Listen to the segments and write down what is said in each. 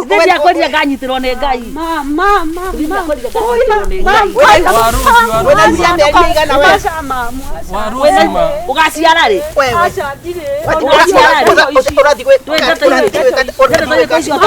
Ndia kweria nganyitirwo ni Ngai. Mama. Wena ciana igana we. Ugaciara ri? Acha ndire. Urathi gwe.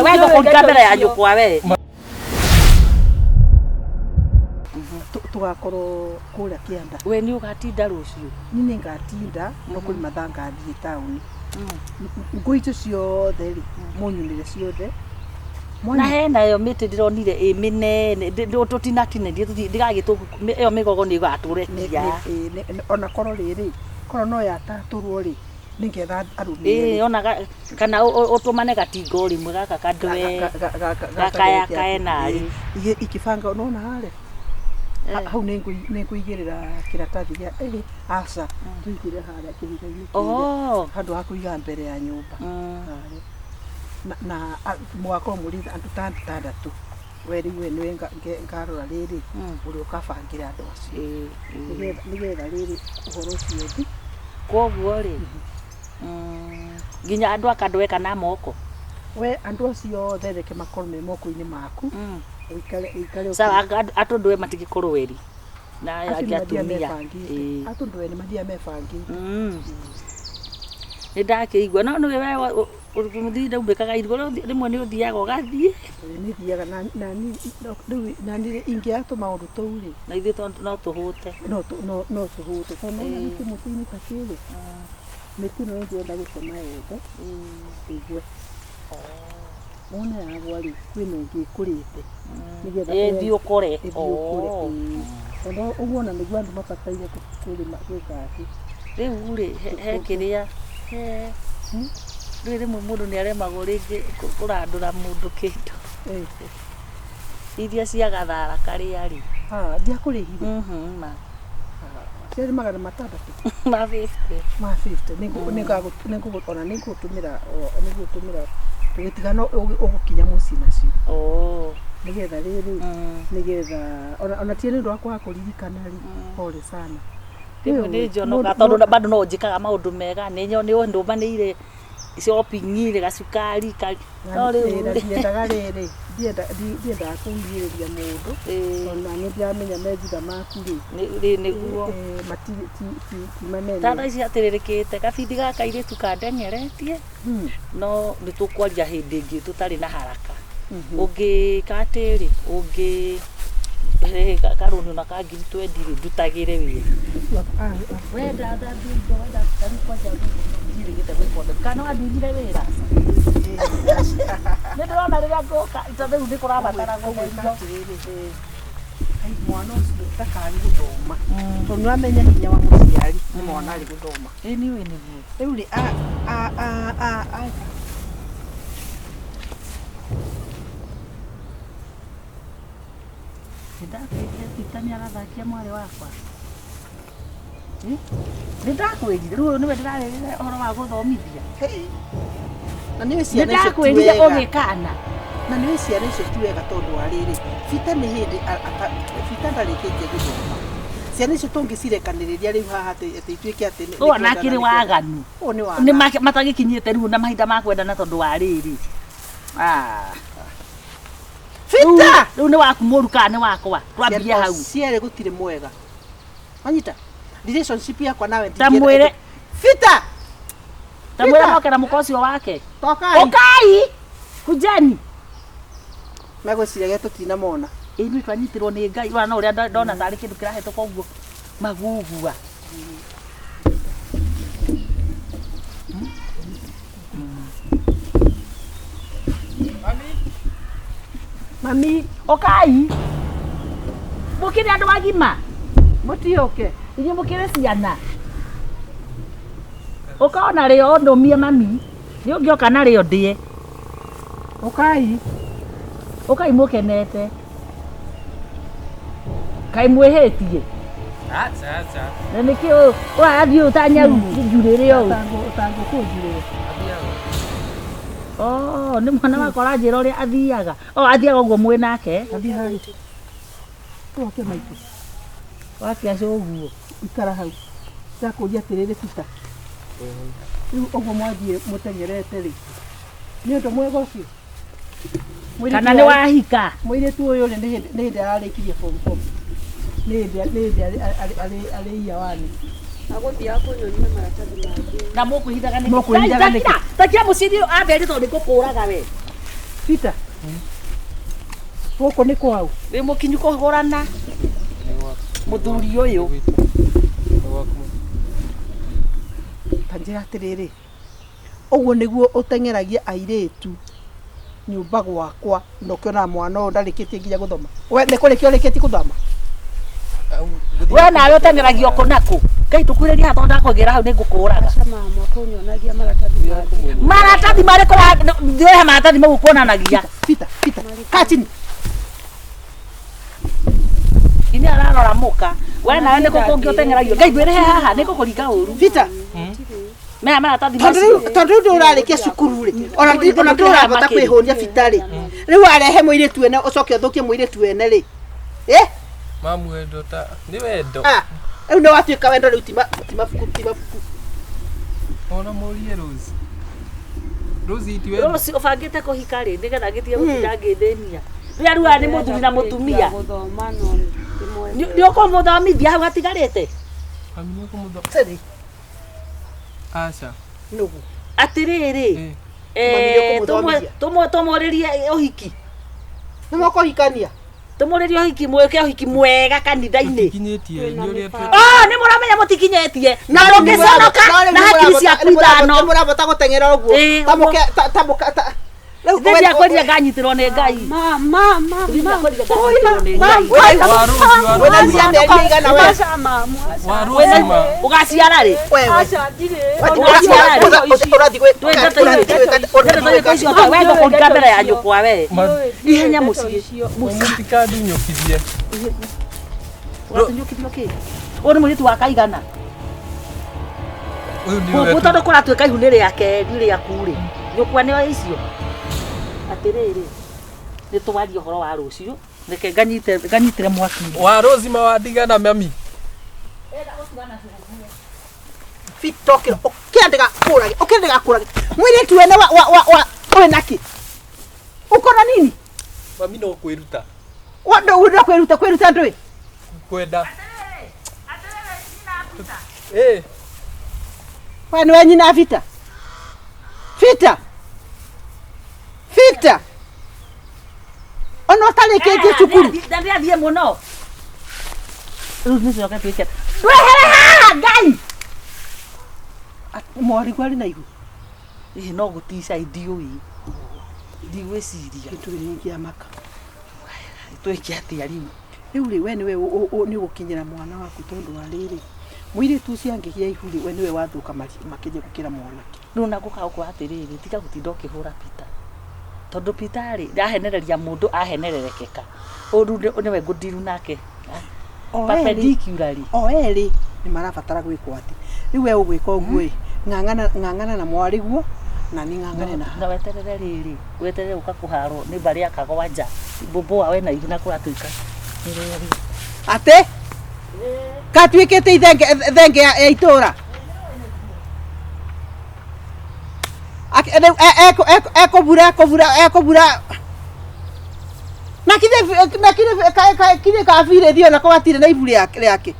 Wewe kuringa mbere ya nyukwa we. Tugakorwo kuria Kianda. We ni ugatinda rucio? Nini ngatinda no kuri mathanga thii tauni. Ngui icio ciothe ri munyunire ciothe. Na hena yo miti ndironire i minene tutinatinä ndigagä ä yo mä gogo nä igatårekia ona korwo rä rä korwo no yatatårwo rä nä getha arå ona kana å tå mane gatingo rimwe gaka kandwe gakayakaenarä ikibanga nona harä hau nä ngå igä rä ra kä ratathi gä aca tå igä re harä kä higa-inä handå ha kå iga mbere ya nyåmba na mwakorwo må rä andå ta tandatå weri we nä ngarora rä rä å rä å kabangä ra andå acio nä getha rä rä å horo å cio thi koguo rä nginya andå akandweka na moko we andå acio othe reke makorwo me moko-inä maku atå ndå matigä korwo weri na angä atumia atå ndå nä mathiaga mebangä nä ndakä igua no nä we muthii ndaumbikaga irigå rimwe nä å thiaga å gathiä nä thiaga na nä ingä atå maå ndå tå rä na ithuä no tå hå te no tå hå te tondå nä kä må tä-inä ta kä rä mä tä no ndä enda gå tema yothe igue wona yagwa rä kwä na ä ngä kå rä te thiä å kore tondå å guo ona nä guo andå mabataire gwä kaci rä u rä he kä rä a rä rä mwe må ndå nä aremagwo rä ngä kå randå ra må ndå kä ndå iria cia gathara karä a rä ndiakå rä hire ciarä magana matandatå ma 50 ona nä ngå tå mä ra tå gä tigana å gå kinya må ciä nacio nä getha rä rä nä getha ona tie nä ndå wa kwaga kå ririkana rä pole sana nä njonoga tondå bado no njikaga maå ndå mega nä ndå manä ire shopping ire gacukari ndiendaga rä rä ndiendaga kå ngirä ria må ndå ona nä ndiramenya menjitha maku rä nä guo ti manene tata ici atä rä kä te gabithi gaka irä tu kandengeretie no nä tå kwaria hä ndä ä ngä tå tarä na haraka å ngä katä rä å ngä karå nä ona kangiri twendi rä ndutagä re wä wenda kana wandunire wä ra nä ndä rona rä rä a ngåka tondå rä u nä kå rabatara mwana å cio ndakarä gå thoma tondå nä amenya hinya wa må ciari nä mwana arä gå thoma nä nä guo rä u rä ndakwä agathakia mwarä wakwa nä ndakwä rire rä u nä we ndä rarä rä re å horo wa gå thomithia nä ndakwä rire å gä kana na nä ciana icio ti wega tondå wa rä rä bita nä hä ndä bita ndarä kä tie gå thoma ciana icio tå ngä cirekanä rä ria rä u haha atä ituä ke atä å ona akä rä waganu nä matagä kinyä te rä u na mahinda ma kwendana tondå wa rä rä bita rä u nä waku må ru kana nä wakwa twambia hau ciere gå tirä mwega wanyita relationship yakwa nawe tamwä re bita tamwä re nokera må kocio wake tokai okai kujeni megwä ciria tå tina mona ä nä twanyitä rwo nä Ngai wana å rä a ndona tarä kä ndå kä rahetwo koguo magugua mami okai må kä rä andå agima må tiåke inyuä må kä rä ciana å kaona rä o ndå mie mami nä å ngä oka na rä o ndä okai å kai må kenete kaä mwä hä tie na nä kä å rathiä å tanyau njurä rä o tangå kå njurä nä mwana wakwa ranjä ra å rä a athiaga athiaga å guo mwä nake athi harä tåke maitå wakiaca å guo ikara hau ndakå ria atä rä rä bita rä u å guo mwathiä må tengerete rä nä å ndå mwega å cio Kana nĩ wahika. Mũirĩtu ũyũ nĩ hĩndĩ ararĩkirie form 4. Nĩ hĩndĩ arĩ iya wani. Agũthiaga kũnyonia maratathi mangĩ. Na mũkũhithaga nĩkĩ? Takia mũciri ambere tondũ nĩngũkũraga we. Peter. Gũkũ nĩ kwao. Wĩ mũkinyu kũhũrana. Mũthuri ũyũ. Tanjĩra atĩrĩrĩ. Ũguo nĩguo ũteng'eragia airĩtu nyũmba gwakwa na ũkĩona mwana ũyũ ndarĩkĩtie nginya gũthoma. We nĩ kũrĩkia ũrĩkĩtie gũthoma? We nawe ũteng'eragio kũ na kũ? Ngai tũkwĩrĩria haha ndakũgera hau nĩngũkũraga. Mama kũnyonagia maratathi mangĩ. Maratathi marĩkũ ndĩrehe maratathi mau kuonanagia? Peter, kaa chini. Ini ararora muka. We nawe nĩkũ kũngĩ ũteng'eragio? Ngai ndwĩrehe haha nĩngũkũringa ũru. Peter. Maya maratathi macio. Tondũ ndũ ũrarĩkia cukuru rĩ, ona ndũrabota kwĩhũnia Peter rĩ. Rĩu arehe mũirĩtu ene ũcoke ũthũkie mũirĩtu ene rĩ. Mamu wendo ta nĩ wendo. Rĩu nĩ watuĩka wendo rĩu ti mabuku. Ona mũrie Rose. Rose iti wendo. Rose ũbangĩte kũhika rĩ nĩgetha gĩthiĩ gũtinda ngĩthĩnia. Rĩu arua nĩ mũthuri na mũtumia. Gũthoma no Nĩ ũkũmũthomithia hau atigarĩte. Mami nĩ kũmũthomithia. Aca. Nugu. Atĩrĩrĩ. Tũmũrĩrie ũhiki. Nĩ mũkũhikania. Tũmũrĩrie ũhiki mwĩke ũhiki mwega kanitha-inĩ. Kinyĩtie nĩ ũrĩa tu. Nĩ mũramenya mũtikinyĩtie. Na ũngĩconoka na hakiri ciaku ithano. Nĩ mũrabota gũteng'era ũguo. Tamũka. Rĩu kwĩria nganyitĩrwo nĩ Ngai. Ũgaciara rĩ? Ũgakũringa mbere ya nyũkwa we. Ihenya mũciĩ. Mũtikandinyũkithie. Ũgatunyũkithio kĩ? Ũyũ nĩ mũirĩtu wa kaigana. Gũkũ tondũ kũratuĩka ihu nĩ rĩake rĩaku rĩ. Nyũkwa nĩo icio. Atĩrĩrĩ nĩ twaria ũhoro wa rũciũ reke nganyitĩre mwaki wa Rose mawandigana mami Fitokero ũkĩandĩka kũrage mũirĩtu wene wa ũrĩ naki ũkona nini mami no kwĩruta kwĩruta ndũĩ kwenda we nĩ we nyina Fita ona ũtarĩkĩtie cukuru ndathiĩ mũno rĩu nĩcoka twĩke ndwehere haha Ngai mwarĩgu arĩ na ihu no gũtica ndiũĩ ndigwĩciria nĩngĩamaka twĩke atĩa rĩu we nĩwe nĩ ũgũkinyĩra mwana waku tondũ wa rĩrĩ mũirĩtu ũcio angĩgĩa ihu we nĩwe wathũka makĩria gũkĩra mwanake rĩu na ngũka gũkwa atĩrĩrĩ tiga gũtinda ũkĩhũra Peter tondũ Peter rĩ ndahenereria mũndũ ahenererekeka ũru nĩwe ngũndiru nake perpendicularly o erĩ nĩ marabatara gwĩkwo atĩ rĩu we ũgwĩka ũguo ng'ang'ana na mwarĩguo na nĩ ng'ang'ane na weterere rĩrĩ weterere ũka kũharwo nĩ mbarĩ ya kagwanja mbũmbũa we na ihu na kũratuĩka atĩ katuĩkĩte ithenge ya itũra ekũbura na kire kabire thio na kwatire na ibu rĩake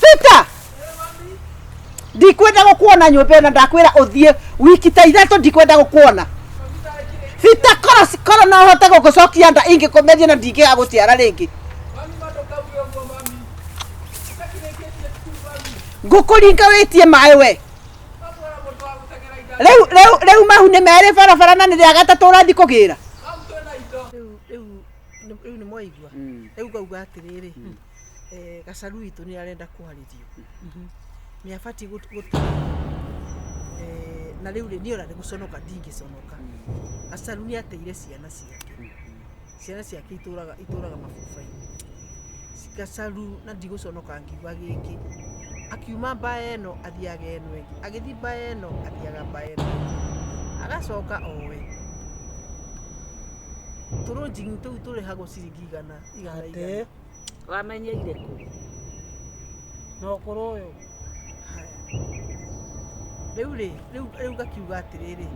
Fita ndikwenda gũkuona nyũmba ĩno ndakwĩra ũthiĩ wiki ta ithatũ ndikwenda gũkuona Fita kora no hote gũgũcokia nda ingĩkũmeria na ndingĩga gũciara rĩngĩ ngũkũringa wĩtie maĩ we rĩu mahu nĩ merĩ barabara na nĩ rĩa gatatũ ũrathiĩ kũgĩra rĩu nĩ mwaigua rĩu ngauga atĩrĩrĩ gacaru witũ nĩ arenda kwarĩrio nĩ abatiĩ gũtara na rĩu nĩ ona nĩ gũconoka ndingĩconoka gacaru nĩ ateire ciana ciake itũraga mabuba-inĩ gacaru na ndigũconoka ngiuga gĩkĩ akiuma mbaya ĩno athiaga ĩno ĩngĩ agĩthiĩ mbaya ĩno athiaga mbaya ĩno agacoka owe tũrũnjingi tũu tũrĩhagwo ciringi igana wamenyeire kũ no kũrũ ũyũ Rĩu ngakiuga atĩrĩrĩ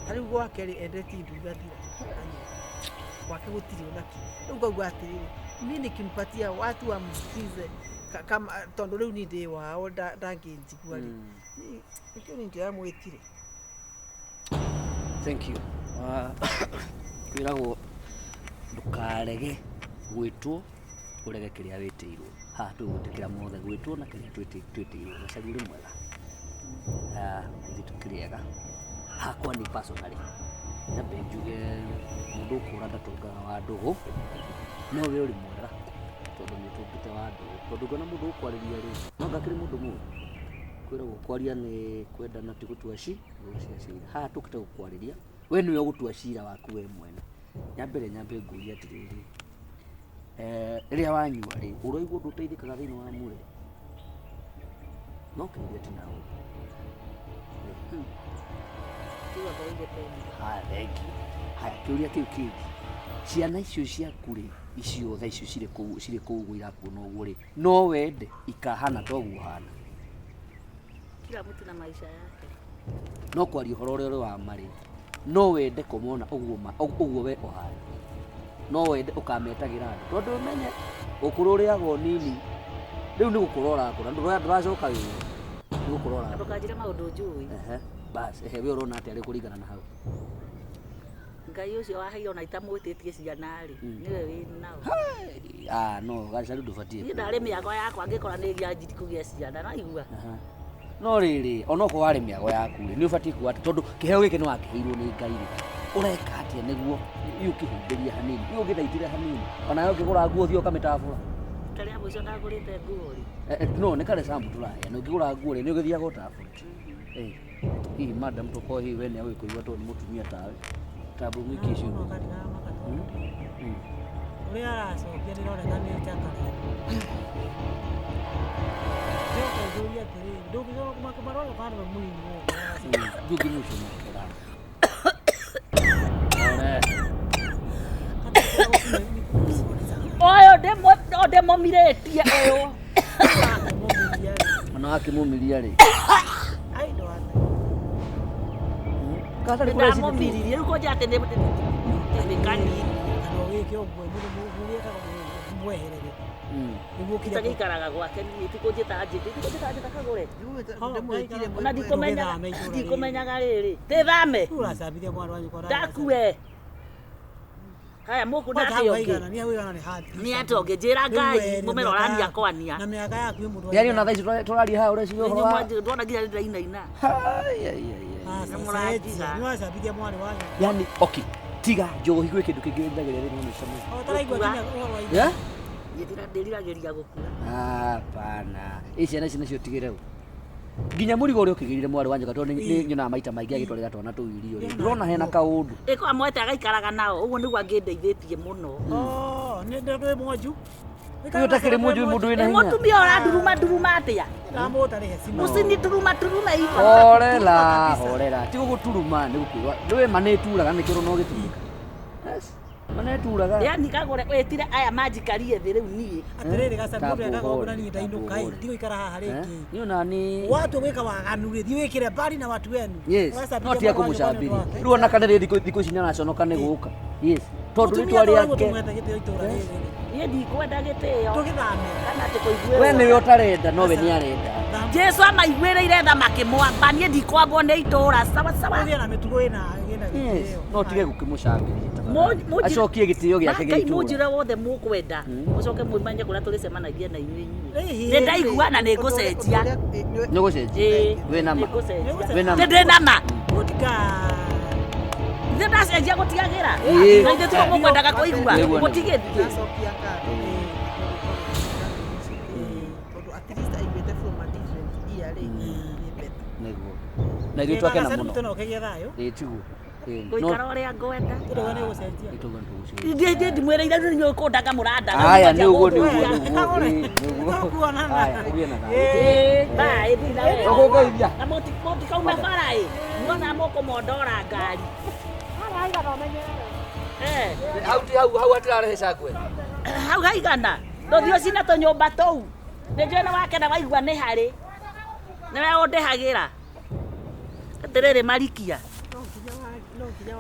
tarĩu gwake rĩ endetie nduga thira gwake gũtirĩ ũthaki rĩu ngauga atĩrĩrĩ mimi nikimpatia watu wamsikize kama tondũ rĩu ni ndĩ wao ndangĩnjigua rĩ nĩkĩo ni ndĩramwĩtire. Thank you. Kwĩragwo ndũkarege gwĩtwo ũrege kĩrĩa wĩtĩirwo. Haha tũgũtĩkĩra mothe gwĩtwo na kĩrĩa twĩtĩirwo gĩcagi rĩ mwega. Ithuĩ tũkĩrĩega hakwa ni personally nyambe njuge mũndũ ũkũra ndatongaga wa ndũgũ no we ũrĩ mwega tondũ nĩtũngĩte wa ndũgũ tondũ ngona mũndũ ũkwarĩria rĩ no ngakĩrĩ mũndũ mũru kwĩragwo kwaria nĩ kwendana ti gũtua cira. Haha tũkĩte gũkwarĩria we nĩwe ũgũtua cira waku we mwene. Nyambe ngũria atĩrĩrĩ rĩrĩa wanyua rĩ ũraigua ndũteithĩkaga thĩinĩ wa mwĩrĩ no kĩũria ti naũ. Haya kĩũria kĩu kĩngĩ ciana icio ciaku rĩ icio tha icio cirĩ kũu ũguo irakuona ũguo rĩ no wende ikahana ta ũguo hana. Kila mtu na maisha yake. No kwaria ũhoro ũrĩa ũrĩ wa marĩ no wende kũmona ũguo we ũhana no wende ũkametagĩra andũ tondũ ũmenye ũkũrũ ũrĩagwo nini rĩu nĩ gũkũra ũrakũra ndũracoka wĩra nĩ gũkũra ũrakũra Ndũkanjĩre maũndũ njũĩ. Basi we ũrona atĩa rĩ kũringana na hau. Ngai ũcio waheire ona itamwĩtĩtie ciana rĩ nĩwe wĩnao. No gacaru ndũbatiĩ. Niĩ ndarĩ mĩago yakwa ngĩkora nĩ gĩanjiri kũgĩa ciana na igua. No rĩrĩ onokorwo warĩ mĩago yaku rĩ nĩ ũbatiĩ kuga atĩ tondũ kĩheo gĩkĩ nĩ wakĩheirwo nĩ Ngai rĩ ũreka atĩa nĩguo ũkĩhumbĩria hanini ũgĩthaitĩre hanini ona ũkĩgũra nguo ũthiĩ ũkamĩtabũra. Tarĩa mũico ndagũrĩte nguo rĩ. No nĩ karĩ sample tũrahea na ũkĩgũra nguo rĩ nĩ ũgĩthiaga ũtabũra. Hihi madam tũkorwo hihi we nĩ agwĩkũigua tondũ nĩ mũtumia tawe tabu mwiki icio. Ũrĩa aracokia nĩroneka nĩ njakara. Ndio atĩrĩrĩ ndũngĩcoka kumarola kana mũingo. Ndugi mũcio makora. Oyo ndemomirĩtie ũyũ. Ona akĩmũmiria rĩ. Ai ndo ata. Katarĩ kũrĩa ndamũmiririe rĩu kũnja atĩ nĩ kanini. Andũ gĩkĩ ũguo mũrĩ ekaga mweherere. Nĩguo kĩrĩa gĩikaraga gwake niĩ tikũnjĩta njĩta kagũre. Ona ndikũmenyaga rĩrĩ. Tĩthame. Ũracambithia mwana wanyu kwa ndakue. Haya mũkũ ndatĩ ũngĩ. Nĩ atĩ ũngĩnjĩra Ngai mũmera ũrania kwania. Na mĩaka yaku ĩ mũndũ. Yaani ona thaa ici tũraria haha ũreciria ũhoro wa. Ndona nginya ndĩrainaina. Nĩwacambithia mwana wanyu. Yaani okay tiga njohi gwĩ kĩndũ kĩngĩ ndagĩrĩra rĩu nĩ cama. Ũtaraigua kinya ũhoro wa indo. Ndĩriragĩria gũkua. Hapana. Ciana ici nacio tigĩre u. Nginya mũrigo ũrĩa ũkĩgĩrire mwarĩ wa njoka tondũ nĩ nyonaga maita maingĩ agĩtwarĩra twana tũu irio rĩ. Ndĩrona hena kaũndũ. Ĩko amwete agaikaraga nao ũguo nĩguo angĩndeithĩtie mũno. Nĩ ndĩ mwonju. Ũyũ ũtakĩrĩ mũnjũ mũndũ wĩna hinya. Mũtumia ũranduruma atĩa? Ndamũtarĩhe simu. Mũcinituruma iko. Horera. Ti gũgũturuma nĩ gũkĩrwa. Nĩwe manĩturaga nĩkĩro no gĩtumĩka. Manĩturaga. Yaani kagũre wĩtire aya manjikarie thĩ rĩu niĩ. Atĩrĩrĩ gacabu ndagagũra niĩ ndainũka ĩ. Ndigũikara haha rĩngĩ. Niĩ nani. Watu wĩka waganu rĩ thiĩ wĩkĩre mbari na watu wenu. Yes. No ti akũmũcambithia. Rĩu ona kana thikũ ici nĩaraconoka nĩ gũka. Yes. Tondũ rĩtwa rĩake. Niĩ ndikwenda gĩtĩo. Tũgĩthame. Kana atĩ kũiguĩrwo. We nĩwe ũtarenda no we nĩ arenda. Jesu amaiguĩrĩire tha makĩmwamba niĩ ndikwambwo nĩ itũũra sawa sawa. Ũrĩa na mĩtugo ĩna gĩtĩo. No tige gũkĩmũcambithia. Acokie gĩtĩo gĩake gĩa itũũra. Mũnjĩre wothe mũkwenda. Mũcoke mũmenye kũrĩa tũrĩcemanagia na inyuĩ inyuĩ. Nĩ ndaigua na nĩ ngũcenjia. Nĩ gũcenjia. We nama. We nama. Ndĩ nama. Mũtika. Nĩ ndacenjia gũtigagĩra. Na ithuĩ tuo mũkwendaga kũigua. Mũtigĩthiĩ. Ndacokia ngatho. Tondũ at least aiguĩte from a different ear rĩ. Nĩguo. Na ithuĩ twakena mũno. Tũno kĩgĩa thayũ. Tiguo. Gũikara ũrĩa ngwenda. Tũrĩwe nĩ gũcenjia. Ndiĩ ndimwĩrĩire nĩ ũkũndaga mũranda. Haya nĩ ũguo nĩguo. Haya ũgĩe na thayũ. Bye thina wewe. Ũgũgeithia. Na mũtikauma bara ĩ. Muona mũkũmondora ngari. Hau atĩrarehe cangwe. Hau haigana. Ndũthiĩ ũcina tũnyũmba tũu. Nĩ njũĩ nĩ wakena waigua nĩ harĩ. Nĩwe ũndĩhagĩra. Atĩrĩrĩ Marikia.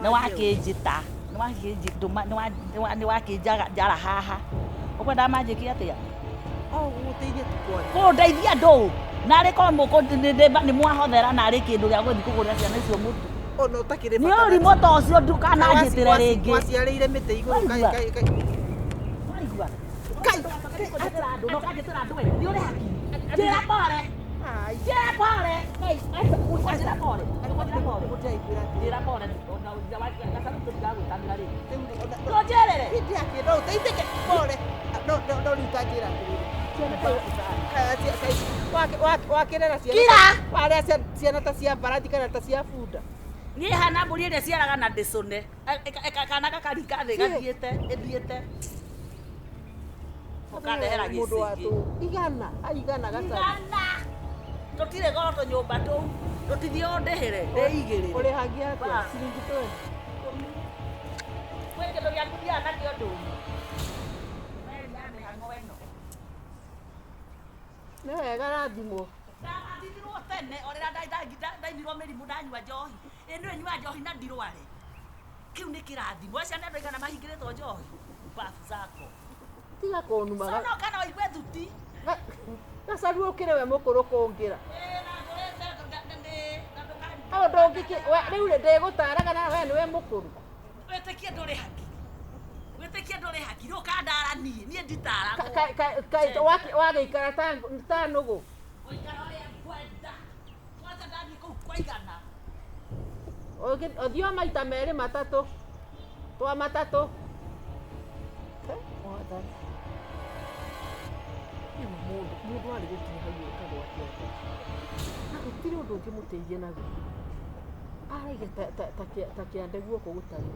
Nĩ wakĩnjĩta. Nĩ wakĩnjara haha. Ũkwendaga manjĩkie atĩa? Gũteithia tukwa. Kũndeithia ndũ. Narĩ korwo nĩ mwahothera narĩ kĩndũ gĩa gũthiĩ kũgũrĩra ciana icio mũtu. Ona ũtakĩrĩ Nĩ ũrimũ ta ũcio ndukananjĩtĩre rĩngĩ. Waciarĩire mĩtĩ igũrũ Waigua? Kai. Ũkangĩtĩra andũ, na ũkangĩtĩra andũ we. Nĩ ũrĩ haki. Njĩra pore. Njĩra pore. Njĩra pore. Njĩra pore. Gacaru tũtigagwĩtanĩra rĩngĩ. Tũnjĩrĩre. Ndiakĩenda ũteithĩke pore. No rĩu utanjĩra atĩrĩrĩ. Wakĩrera ciana. Kira. Warĩa ciana ta cia mbarathi kana ta cia bunda. Niĩ hana mbũri ĩrĩa ciaraga na ndĩcũne. Kana gakaringa thĩ gathiĩte, ĩthiĩte. Ũkandehera gĩcigi. Igana gacaru. Igana. Tũtirĩ goro tũnyũmba tũu. Tũtithiĩ ũndĩhĩre. Ndĩigĩrĩre. Ũrĩhagia atĩa? Ciringi 20. Kwĩ kĩndũ gĩaku thiaga nakĩo ndũnyũ. Meri ya mĩhang'o ĩno. Nĩ wega rathimwo. Ndathithirwo tene, orĩra ndainirwo mĩrimũ ndanyua njohi. Ĩ nĩwe nyua njohi na ndirware. Kĩu nĩ kĩrathimo. Acio nĩ andũ aigana mahingĩrĩtwo njohi. Bafu zako. Tiga kũnuma. Sono kana waigue thuti. Gacaru ũkĩrĩ we mũkũrũ kũngĩra. Rĩu ndĩgũtaraga na we nĩwe mũkũrũ. Wĩtĩkie ndũrĩ haki. Wĩtĩkie ndũrĩ haki. Rĩu kandara niĩ nditaragwo. Wagĩikara ta nũgũ. Ũikara ũrĩa ngwenda. Kwanza ndathiĩ kũu kwa igana. Ũthiĩ maita merĩ matatũ. Twa matatũ. Mũndũ arĩ gũkinya hau ĩkagwo atĩa. Na gũtirĩ ũndũ ũngĩmũteithia naguo. Araige ta kĩande guoko gũtarĩ.